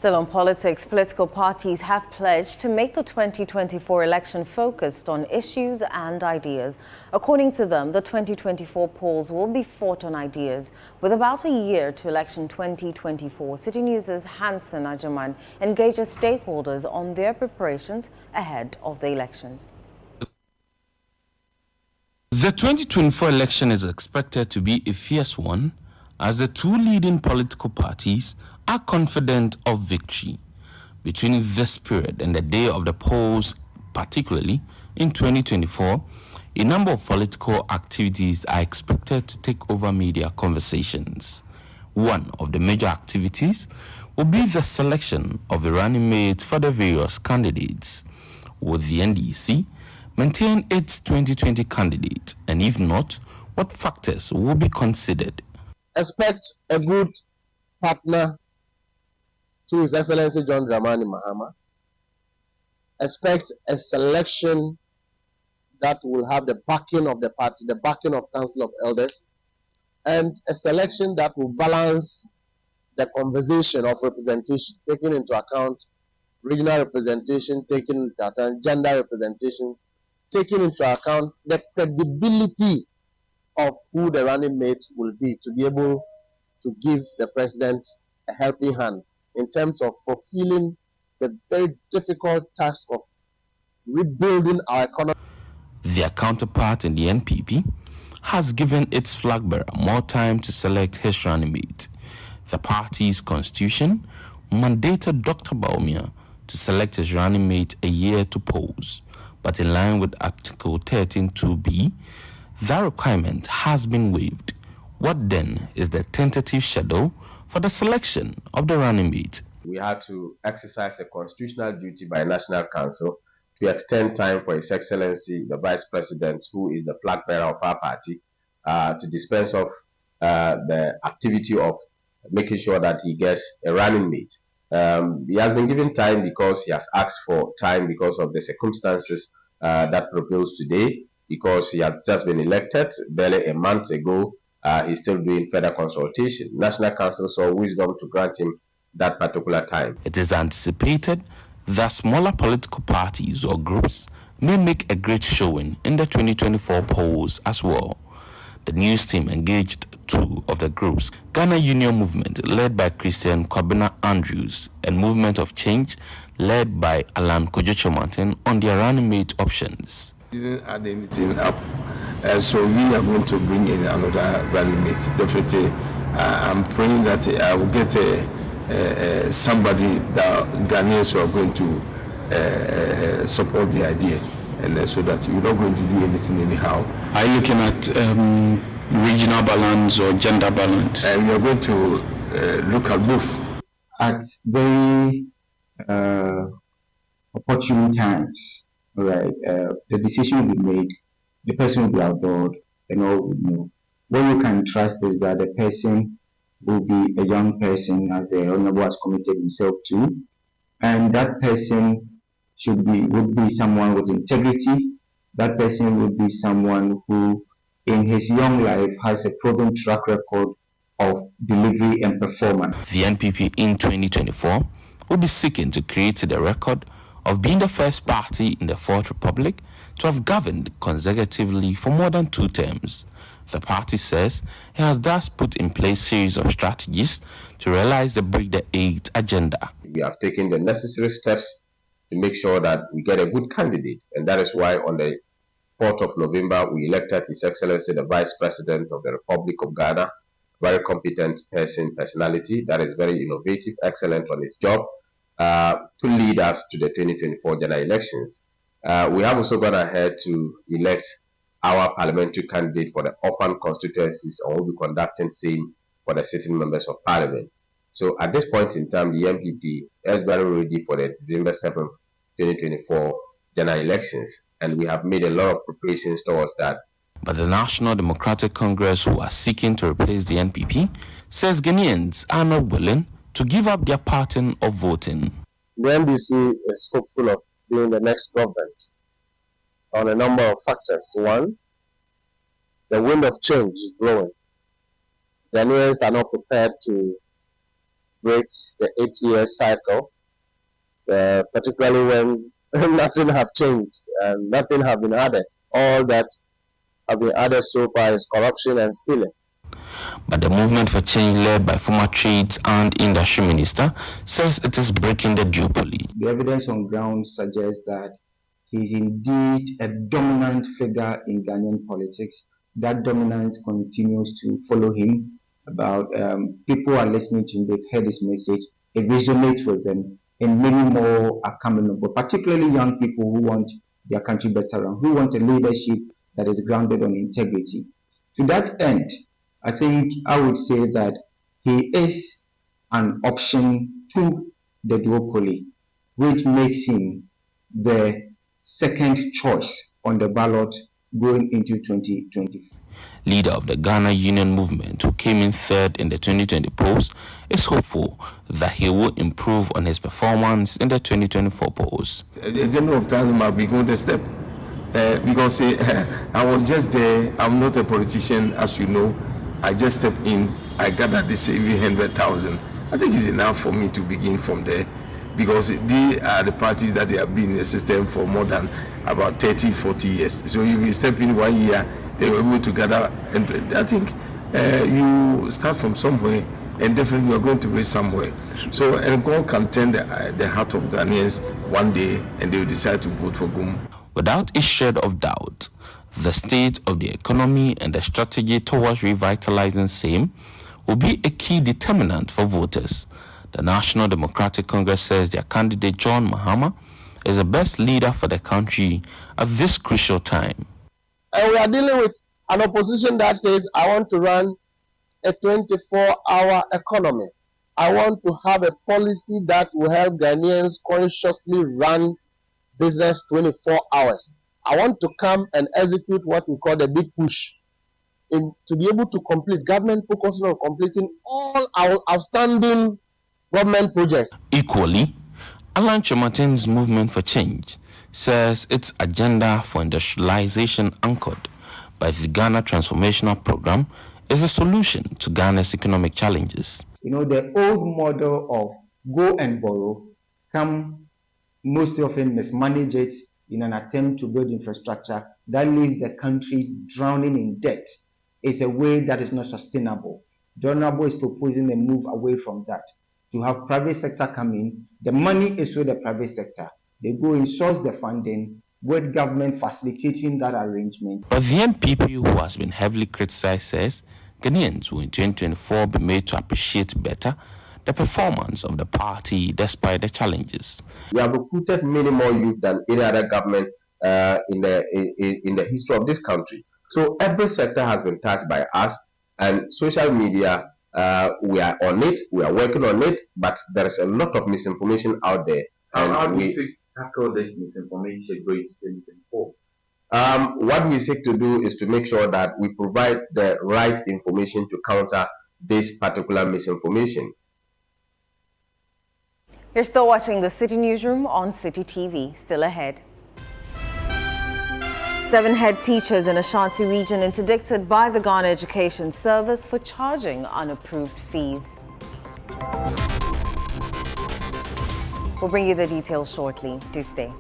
Still on politics, political parties have pledged to make the 2024 election focused on issues and ideas. According to them, the 2024 polls will be fought on ideas. With about a year to election 2024, Citi News' Hansen Ajaman engages stakeholders on their preparations ahead of the elections. The 2024 election is expected to be a fierce one, as the two leading political parties are confident of victory. Between this period and the day of the polls, particularly in 2024, a number of political activities are expected to take over media conversations. One of the major activities will be the selection of a running mate for the various candidates. Will the NDC maintain its 2020 candidate, and if not, what factors will be considered? Expect a good partner to His Excellency John Dramani Mahama. Expect a selection that will have the backing of the party, the backing of Council of Elders, and a selection that will balance the conversation of representation, taking into account regional representation, taking into account gender representation, taking into account the credibility of who the running mate will be, to be able to give the president a helping hand in terms of fulfilling the very difficult task of rebuilding our economy. Their counterpart in the NPP has given its flag bearer more time to select his running mate. The party's constitution mandated Dr. Baumia to select his running mate a year to pose, but in line with Article 13(2)(b), that requirement has been waived. What then is the tentative schedule for the selection of the running mate? We had to exercise a constitutional duty by National Council to extend time for His Excellency, the Vice President, who is the flag bearer of our party, to dispense of the activity of making sure that he gets a running mate. He has been given time because he has asked for time because of the circumstances that prevails today, because he had just been elected barely a month ago. He's still doing further consultation. National Council saw wisdom to grant him that particular time. It is anticipated that smaller political parties or groups may make a great showing in the 2024 polls as well. The news team engaged two of the groups, Ghana Union Movement, led by Christian Kwabena Andrews, and Movement of Change, led by Alan Kojocho Martin, on their running mate options. Didn't add anything up, so we are going to bring in another running mate. Definitely, I'm praying that I will get somebody that Ghanaians are going to support the idea, and so that we're not going to do anything anyhow. Are you looking at regional balance or gender balance? And we are going to look at both. At very opportune times, right? The decision will be made, the person will be outlawed, and all will know. What you can trust is that the person will be a young person, as the Honorable has committed himself to, and that person would be someone with integrity. That person would be someone who, in his young life, has a proven track record of delivery and performance. The NPP in 2024 will be seeking to create the record of being the first party in the Fourth Republic to have governed consecutively for more than 2 terms. The party says it has thus put in place a series of strategies to realize the Break the 8 agenda. We have taken the necessary steps to make sure that we get a good candidate, and that is why on the 4th of November we elected His Excellency the Vice President of the Republic of Ghana, very competent personality that is very innovative, excellent on his job, to lead us to the 2024 general elections. We have also gone ahead to elect our parliamentary candidate for the orphan constituencies, and will be conducting same for the sitting members of parliament. So at this point in time, the MPP is very ready for the December 7th, 2024 general elections, and we have made a lot of preparations towards that. But the National Democratic Congress, who are seeking to replace the NPP, says Ghanaians are not willing to give up their pattern of voting. The NDC is hopeful of being the next government on a number of factors. One, the wind of change is blowing. Ghanaians are not prepared to break the 8-year cycle, particularly when nothing have changed and nothing have been added. All that have been added so far is corruption and stealing. But the movement for change led by former Trades and Industry Minister says it is breaking the duopoly. The evidence on ground suggests that he is indeed a dominant figure in Ghanaian politics. That dominance continues to follow him. People are listening to him, they've heard his message, it resonates with them, and many more are coming up, but particularly young people who want their country better and who want a leadership that is grounded on integrity. To that end, I think I would say that he is an option to the duopoly, which makes him the second choice on the ballot going into 2024. Leader of the Ghana Union Movement, who came in third in the 2020 polls, is hopeful that he will improve on his performance in the 2024 polls. A general of time might be going to step because I was just there. I'm not a politician, as you know. I just stepped in. I gathered this 100,000. I think it's enough for me to begin from there, because they are the parties that they have been in the system for more than about 30, 40 years. So if you step in 1 year, they were able to gather. And I think you start from somewhere, and definitely you're going to reach somewhere. So, and God can turn the heart of Ghanaians one day, and they will decide to vote for Gum. Without a shred of doubt, the state of the economy and the strategy towards revitalizing same will be a key determinant for voters. The National Democratic Congress says their candidate John Mahama is the best leader for the country at this crucial time. And we are dealing with an opposition that says, I want to run a 24-hour economy. I want to have a policy that will help Ghanaians consciously run business 24 hours. I want to come and execute what we call the big push, to be able to complete government focusing on completing all our outstanding government projects. Equally, Alan Chimatin's movement for change says its agenda for industrialization anchored by the Ghana Transformational Program is a solution to Ghana's economic challenges. You know, the old model of go and borrow come most often mismanage it in an attempt to build infrastructure that leaves the country drowning in debt. It's a way that is not sustainable. The Honorable is proposing a move away from that, to have private sector come in. The money is with the private sector. They go and source the funding, with government facilitating that arrangement. But the NPP, who has been heavily criticized, says Ghanaians will in 2024 be made to appreciate better the performance of the party despite the challenges. We have recruited many more youth than any other government in the history of this country. So every sector has been touched by us, and social media, we are on it, we are working on it, but there is a lot of misinformation out there. And how do we tackle this misinformation going to 2024? What we seek to do is to make sure that we provide the right information to counter this particular misinformation. You're still watching the Citi Newsroom on Citi TV. Still ahead. 7 head teachers in Ashanti region interdicted by the Ghana Education Service for charging unapproved fees. We'll bring you the details shortly. Do stay.